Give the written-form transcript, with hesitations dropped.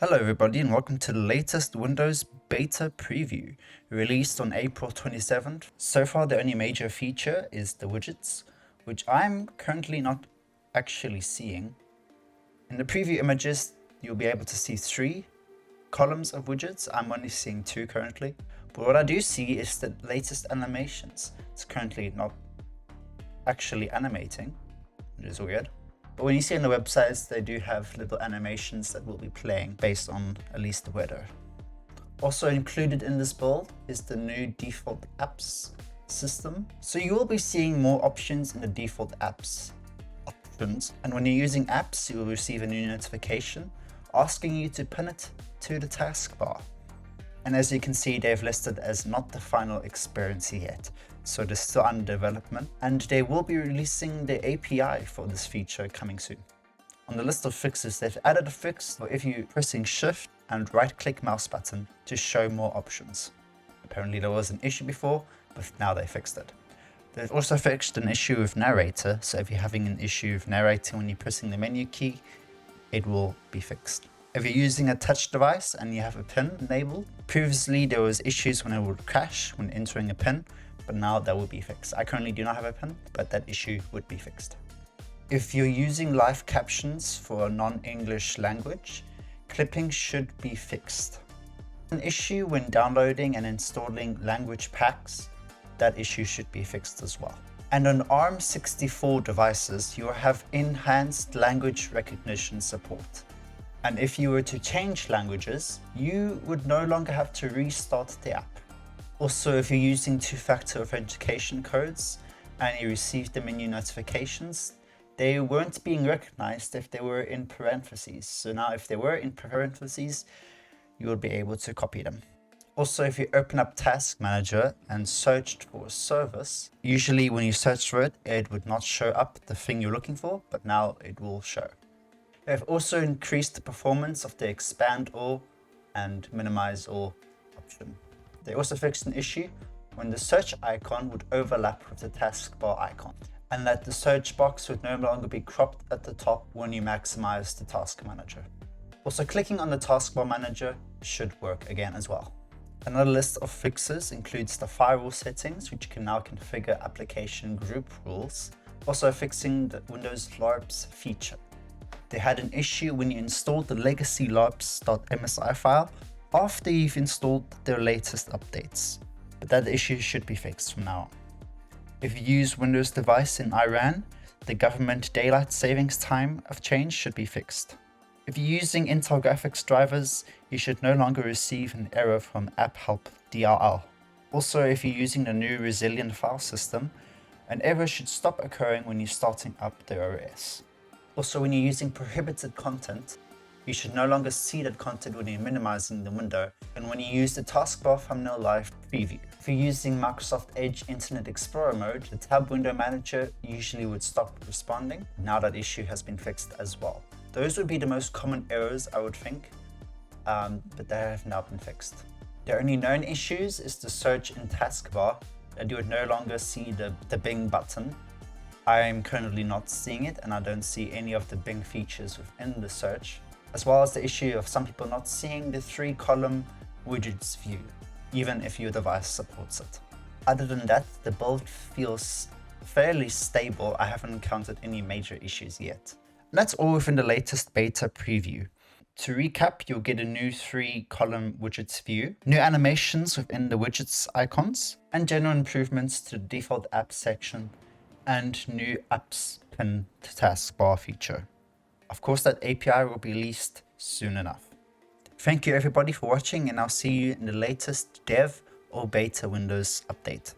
Hello everybody and welcome to the latest Windows beta preview, released on April 27th. So far the only major feature is the widgets, which I'm currently not actually seeing. In the preview images, you'll be able to see 3 columns of widgets. I'm only seeing 2 currently. But what I do see is the latest animations. It's currently not actually animating, which is weird. But when you see on the websites, they do have little animations that will be playing based on at least the weather. Also included in this build is the new default apps system. So you will be seeing more options in the default apps options. And when you're using apps, you will receive a new notification asking you to pin it to the taskbar. And as you can see, they've listed as not the final experience yet. So they're still under development, and they will be releasing the API for this feature coming soon. On the list of fixes, they've added a fix for if you're pressing Shift and right-click mouse button to show more options. Apparently there was an issue before, but now they fixed it. They've also fixed an issue with Narrator, so if you're having an issue with narrating when you're pressing the menu key, it will be fixed. If you're using a touch device and you have a pin enabled, previously there was issues when it would crash when entering a pin, but now that will be fixed. I currently do not have a pin, but that issue would be fixed. If you're using live captions for a non-English language, clipping should be fixed. An issue when downloading and installing language packs, that issue should be fixed as well. And on ARM64 devices, you have enhanced language recognition support. And if you were to change languages, you would no longer have to restart the app. Also, if you're using two-factor authentication codes and you receive the menu notifications, they weren't being recognized if they were in parentheses. So now if they were in parentheses, you will be able to copy them. Also, if you open up Task Manager and searched for a service, usually when you search for it, it would not show up the thing you're looking for, but now it will show. They've also increased the performance of the expand all and minimize all option. They also fixed an issue when the search icon would overlap with the taskbar icon, and that the search box would no longer be cropped at the top when you maximize the task manager. Also, clicking on the taskbar manager should work again as well. Another list of fixes includes the firewall settings, which can now configure application group rules. Also fixing the Windows LAPS feature. They had an issue when you installed the legacy laps.msi file after you've installed their latest updates, but that issue should be fixed from now on. If you use Windows device in Iran, the government daylight savings time of change should be fixed. If you're using Intel graphics drivers, you should no longer receive an error from app help DLL. Also, if you're using the new resilient file system, an error should stop occurring when you're starting up the OS. Also, when you're using prohibited content, you should no longer see that content when you're minimizing the window and when you use the taskbar thumbnail live preview. If you're using Microsoft Edge Internet Explorer mode, the tab window manager usually would stop responding. Now that issue has been fixed as well. Those would be the most common errors, I would think, but they have now been fixed. The only known issues is the search in taskbar, that you would no longer see the Bing button. I am currently not seeing it, and I don't see any of the Bing features within the search, as well as the issue of some people not seeing the 3-column widgets view, even if your device supports it. Other than that, the build feels fairly stable. I haven't encountered any major issues yet. That's all within the latest beta preview. To recap, you'll get a new 3-column widgets view, new animations within the widgets icons, and general improvements to the default apps section, and new apps pin to taskbar feature. Of course, that API will be released soon enough. Thank you everybody for watching, and I'll see you in the latest dev or beta Windows update.